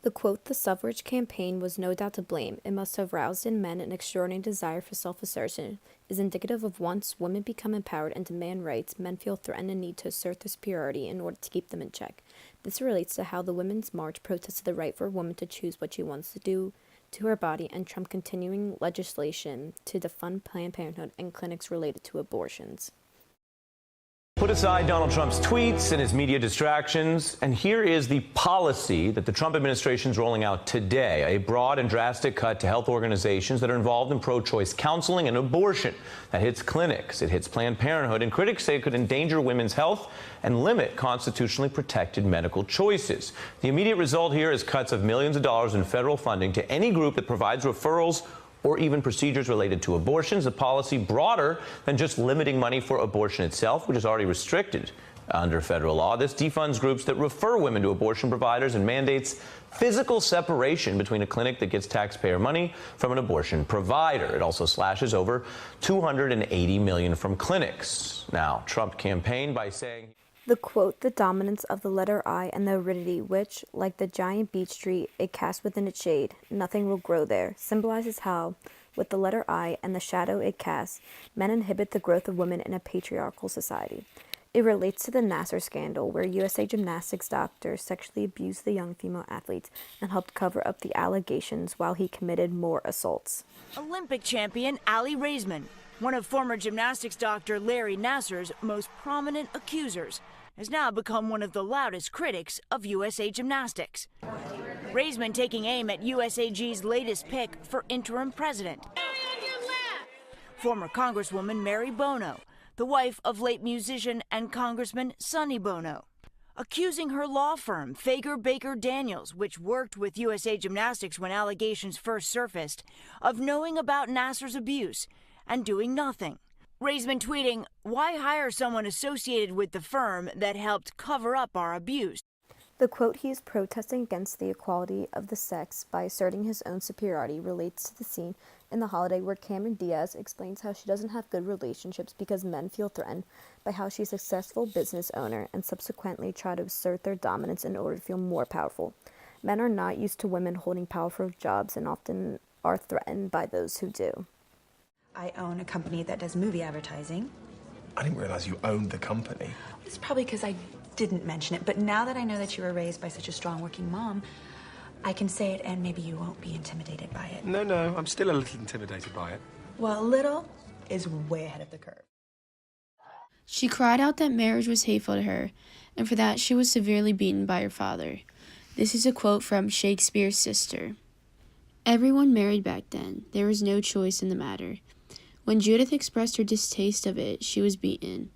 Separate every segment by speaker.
Speaker 1: The quote, "The suffrage campaign was no doubt to blame. It must have roused in men an extraordinary desire for self-assertion," is indicative of once women become empowered and demand rights, men feel threatened and need to assert their superiority in order to keep them in check. This relates to how the Women's March protested the right for a woman to choose what she wants to do to her body and Trump continuing legislation to defund Planned Parenthood and clinics related to abortions.
Speaker 2: Put aside Donald Trump's tweets and his media distractions, and here is the policy that the Trump administration is rolling out today, a broad and drastic cut to health organizations that are involved in pro-choice counseling and abortion. That hits clinics, it hits Planned Parenthood, and critics say it could endanger women's health and limit constitutionally protected medical choices. The immediate result here is cuts of millions of dollars in federal funding to any group that provides referrals or even procedures related to abortions, a policy broader than just limiting money for abortion itself, which is already restricted under federal law. This defunds groups that refer women to abortion providers and mandates physical separation between a clinic that gets taxpayer money from an abortion provider. It also slashes over $280 million from clinics. Now, Trump campaigned by saying
Speaker 1: The quote, "The dominance of the letter I and the aridity which, like the giant beech tree, it casts within its shade, nothing will grow there," symbolizes how, with the letter I and the shadow it casts, men inhibit the growth of women in a patriarchal society. It relates to the Nassar scandal, where USA Gymnastics doctor sexually abused the young female athletes and helped cover up the allegations while he committed more assaults.
Speaker 3: Olympic champion Aly Raisman, one of former gymnastics doctor Larry Nassar's most prominent accusers, has now become one of the loudest critics of USA Gymnastics. Raisman taking aim at USAG's latest pick for interim president, former Congresswoman Mary Bono, the wife of late musician and Congressman Sonny Bono, accusing her law firm, Fager Baker Daniels, which worked with USA Gymnastics when allegations first surfaced, of knowing about Nassar's abuse and doing nothing. Raisman tweeting, "Why hire someone associated with the firm that helped cover up our abuse?"
Speaker 1: The quote, "He is protesting against the equality of the sex by asserting his own superiority," relates to the scene in The Holiday where Cameron Diaz explains how she doesn't have good relationships because men feel threatened by how she's a successful business owner and subsequently try to assert their dominance in order to feel more powerful. Men are not used to women holding powerful jobs and often are threatened by those who do.
Speaker 4: I own a company that does movie advertising.
Speaker 5: I didn't realize you owned the company.
Speaker 4: It's probably because I didn't mention it, but now that I know that you were raised by such a strong working mom, I can say it and maybe you won't be intimidated by it.
Speaker 5: No, I'm still a little intimidated by it.
Speaker 4: Well, little is way ahead of the curve.
Speaker 6: She cried out that marriage was hateful to her, and for that she was severely beaten by her father. This is a quote from Shakespeare's sister. "Everyone married back then. There was no choice in the matter. When Judith expressed her distaste of it, she was beaten.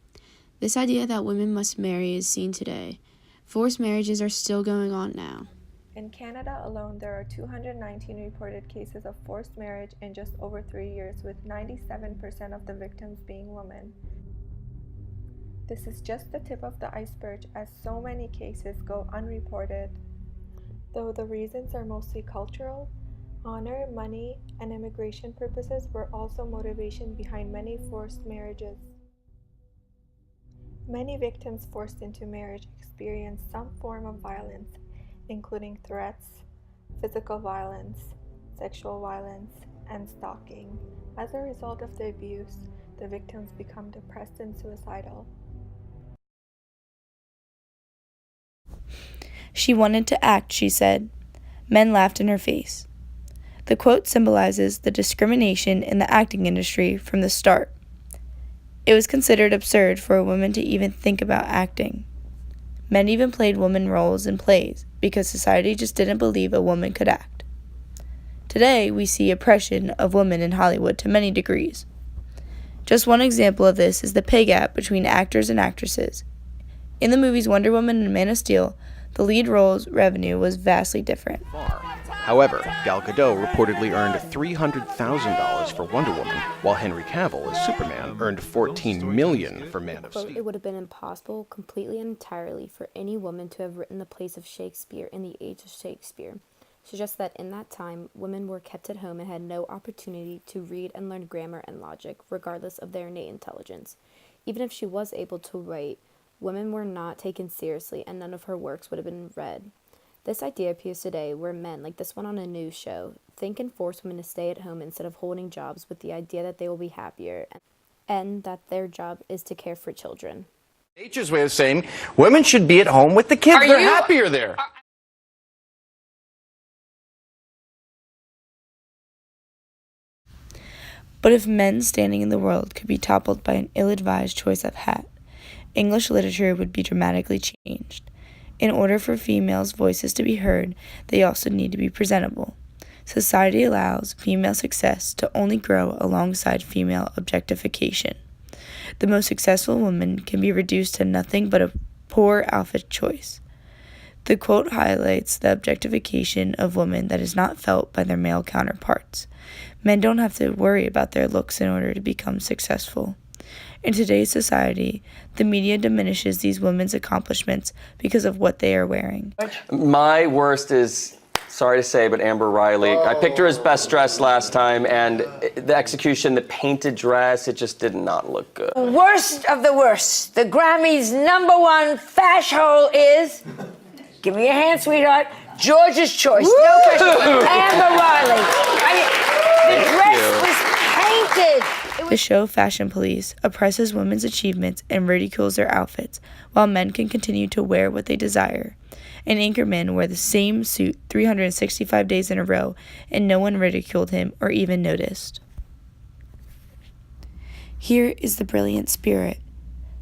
Speaker 6: This idea that women must marry is seen today. Forced marriages are still going on now."
Speaker 7: In Canada alone, there are 219 reported cases of forced marriage in just over 3 years, with 97% of the victims being women. This is just the tip of the iceberg, as so many cases go unreported. Though the reasons are mostly cultural, honor, money, and immigration purposes were also motivation behind many forced marriages. Many victims forced into marriage experience some form of violence, including threats, physical violence, sexual violence, and stalking. As a result of the abuse, the victims become depressed and suicidal.
Speaker 8: "She wanted to act," she said. Men laughed in her face. The quote symbolizes the discrimination in the acting industry from the start. It was considered absurd for a woman to even think about acting. Men even played woman roles in plays because society just didn't believe a woman could act. Today, we see oppression of women in Hollywood to many degrees. Just one example of this is the pay gap between actors and actresses. In the movies Wonder Woman and Man of Steel, the lead role's revenue was vastly different.
Speaker 9: However, Gal Gadot reportedly earned $300,000 for Wonder Woman, while Henry Cavill as Superman earned $14 million for Man of
Speaker 1: Quote,
Speaker 9: Steel.
Speaker 1: "It would have been impossible, completely and entirely, for any woman to have written the plays of Shakespeare in the age of Shakespeare," suggests that in that time, women were kept at home and had no opportunity to read and learn grammar and logic, regardless of their innate intelligence. Even if she was able to write, women were not taken seriously and none of her works would have been read. This idea appears today where men, like this one on a news show, think and force women to stay at home instead of holding jobs with the idea that they will be happier and that their job is to care for children.
Speaker 10: Nature's way of saying women should be at home with the kids. They're happier there.
Speaker 8: But if men standing in the world could be toppled by an ill-advised choice of hat, English literature would be dramatically changed. In order for females' voices to be heard, they also need to be presentable. Society allows female success to only grow alongside female objectification. The most successful woman can be reduced to nothing but a poor outfit choice. The quote highlights the objectification of women that is not felt by their male counterparts. Men don't have to worry about their looks in order to become successful. In today's society, the media diminishes these women's accomplishments because of what they are wearing.
Speaker 11: My worst is, sorry to say, but Amber Riley. I picked her as best dressed last time, and the execution, the painted dress, it just did not look good.
Speaker 12: Worst of the worst. The Grammys' #1 fash hole is, give me your hand, sweetheart, George's Choice. Woo! No question. Amber Riley. The dress was painted.
Speaker 8: The show Fashion Police oppresses women's achievements and ridicules their outfits, while men can continue to wear what they desire. An anchorman wore the same suit 365 days in a row, and no one ridiculed him or even noticed. Here is the brilliant spirit,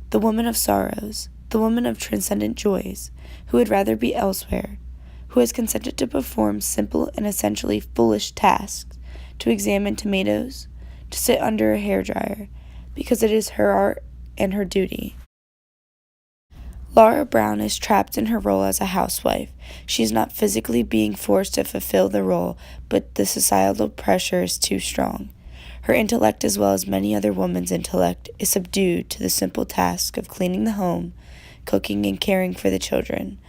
Speaker 8: the woman of sorrows, the woman of transcendent joys, who would rather be elsewhere, who has consented to perform simple and essentially foolish tasks, to examine tomatoes, to sit under a hairdryer, because it is her art and her duty. Laura Brown is trapped in her role as a housewife. She is not physically being forced to fulfill the role, but the societal pressure is too strong. Her intellect, as well as many other women's intellect, is subdued to the simple task of cleaning the home, cooking, and caring for the children.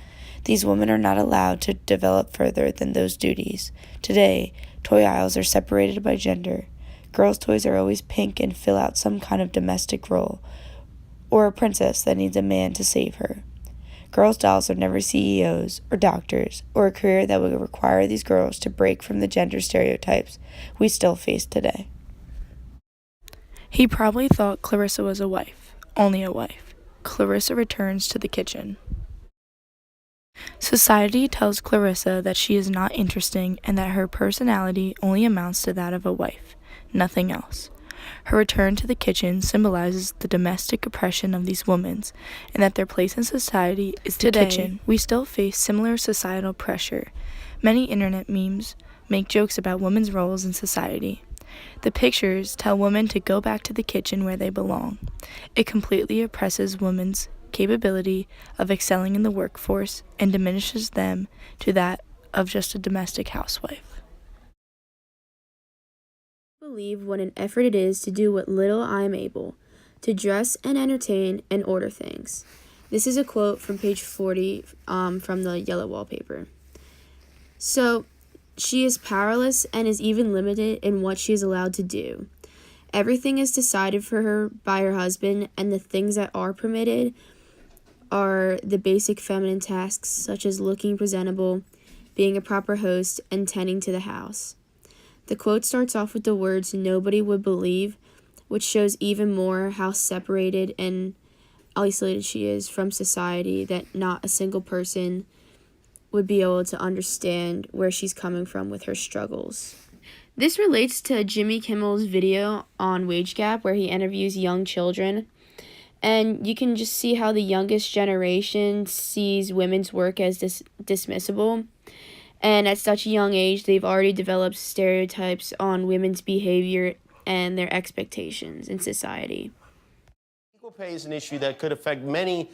Speaker 8: These women are not allowed to develop further than those duties. Today, toy aisles are separated by gender. Girls' toys are always pink and fill out some kind of domestic role, or a princess that needs a man to save her. Girls' dolls are never CEOs or doctors, or a career that would require these girls to break from the gender stereotypes we still face today. He probably thought Clarissa was a wife, only a wife. Clarissa returns to the kitchen. Society tells Clarissa that she is not interesting and that her personality only amounts to that of a wife, nothing else. Her return to the kitchen symbolizes the domestic oppression of these women and that their place in society is the kitchen. We still face similar societal pressure. Many internet memes make jokes about women's roles in society. The pictures tell women to go back to the kitchen where they belong. It completely oppresses women's capability of excelling in the workforce and diminishes them to that of just a domestic housewife.
Speaker 6: I believe what an effort it is to do what little I am able, to dress and entertain and order things. This is a quote from page 40 from the yellow wallpaper. So, she is powerless and is even limited in what she is allowed to do. Everything is decided for her by her husband, and the things that are permitted are the basic feminine tasks such as looking presentable, being a proper host, and tending to the house. The quote starts off with the words "nobody would believe," which shows even more how separated and isolated she is from society, that not a single person would be able to understand where she's coming from with her struggles. This relates to Jimmy Kimmel's video on wage gap where he interviews young children. And you can just see how the youngest generation sees women's work as dismissible. And at such a young age, they've already developed stereotypes on women's behavior and their expectations in society.
Speaker 13: Equal pay is an issue that could affect many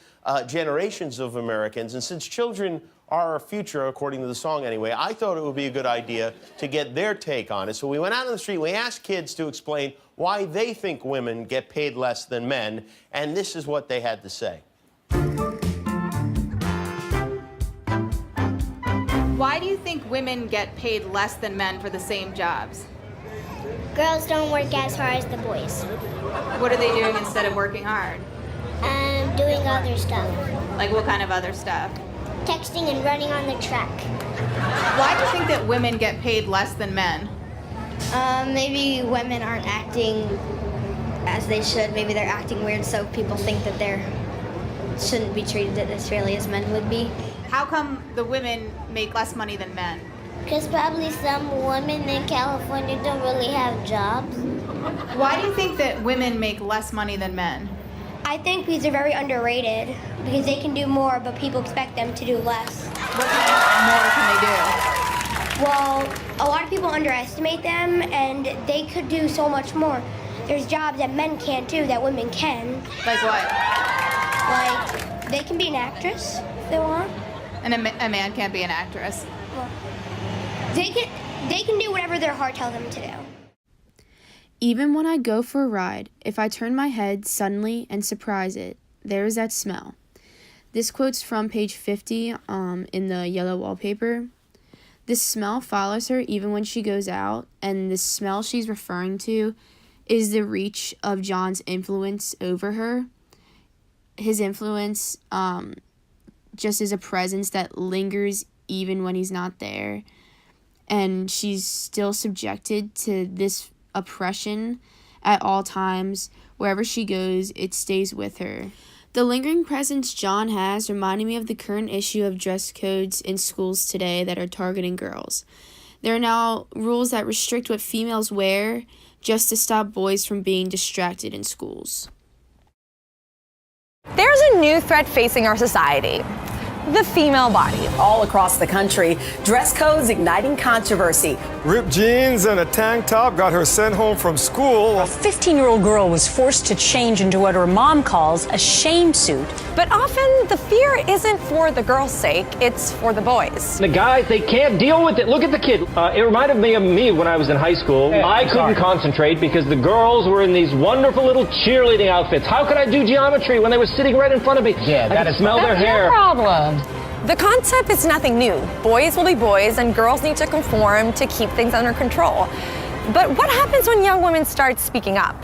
Speaker 13: generations of Americans. And since children are our future, according to the song anyway, I thought it would be a good idea to get their take on it. So we went out on the street and we asked kids to explain why they think women get paid less than men, and this is what they had to say.
Speaker 14: Why do you think women get paid less than men for the same jobs?
Speaker 15: Girls don't work as hard as the boys.
Speaker 14: What are they doing instead of working hard?
Speaker 15: Doing other stuff.
Speaker 14: Like what kind of other stuff?
Speaker 15: texting and running on the track.
Speaker 14: Why do you think that women get paid less than men?
Speaker 15: Maybe women aren't acting as they should. Maybe they're acting weird, so people think that they shouldn't be treated as fairly as men would be.
Speaker 14: How come the women make less money than men?
Speaker 15: Because probably some women in California don't really have jobs.
Speaker 14: Why do you think that women make less money than men?
Speaker 15: I think because they're very underrated, because they can do more, but people expect them to do less.
Speaker 14: What kind of more can they do?
Speaker 15: Well, a lot of people underestimate them, and they could do so much more. There's jobs that men can't do that women can.
Speaker 14: Like what?
Speaker 15: Like, they can be an actress if they want.
Speaker 14: And a man can't be an actress?
Speaker 15: Well, they can do whatever their heart tells them to do.
Speaker 6: Even when I go for a ride, if I turn my head suddenly and surprise it, there is that smell. This quote's from page 50 in the yellow wallpaper. This smell follows her even when she goes out, and the smell she's referring to is the reach of John's influence over her. His influence just is a presence that lingers even when he's not there, and she's still subjected to this oppression at all times. Wherever she goes, it stays with her. The lingering presence John has reminded me of the current issue of dress codes in schools today that are targeting girls. There are now rules that restrict what females wear just to stop boys from being distracted in schools.
Speaker 16: There's a new threat facing our society. The female body.
Speaker 17: All across the country, dress codes igniting controversy.
Speaker 18: Ripped jeans and a tank top got her sent home from school.
Speaker 17: A 15-year-old girl was forced to change into what her mom calls a shame suit.
Speaker 16: But often the fear isn't for the girl's sake, it's for the boys.
Speaker 19: The guys, they can't deal with it. Look at the kid. It reminded me of me when I was in high school. I couldn't concentrate because the girls were in these wonderful little cheerleading outfits. How could I do geometry when they were sitting right in front of me? Yeah, I could smell their hair.
Speaker 16: Your problem. The concept is nothing new. Boys will be boys and girls need to conform to keep things under control. But what happens when young women start speaking up?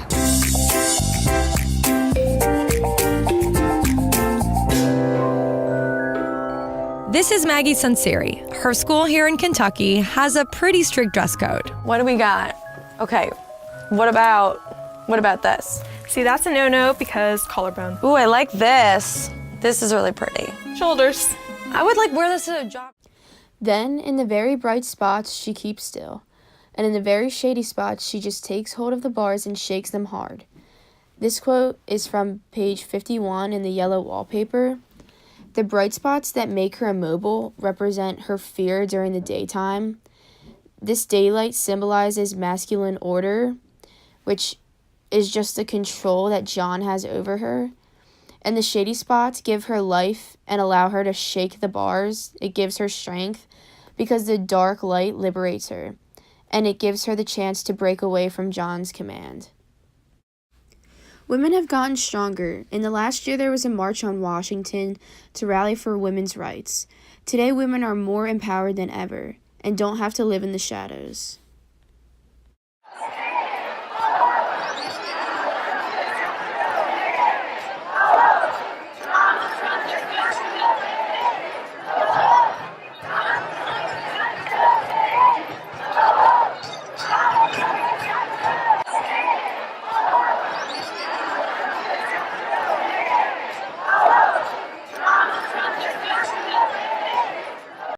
Speaker 16: This is Maggie Sunseri. Her school here in Kentucky has a pretty strict dress code. What do we got? Okay, what about this?
Speaker 7: See, that's a no-no because collarbone.
Speaker 16: Ooh, I like this. This is really pretty.
Speaker 7: Shoulders.
Speaker 16: I would wear this to a job.
Speaker 6: Then, in the very bright spots, she keeps still. And in the very shady spots, she just takes hold of the bars and shakes them hard. This quote is from page 51 in the yellow wallpaper. The bright spots that make her immobile represent her fear during the daytime. This daylight symbolizes masculine order, which is just the control that John has over her. And the shady spots give her life and allow her to shake the bars. It gives her strength because the dark light liberates her, and it gives her the chance to break away from John's command. Women have gotten stronger. In the last year, there was a march on Washington to rally for women's rights. Today, women are more empowered than ever and don't have to live in the shadows.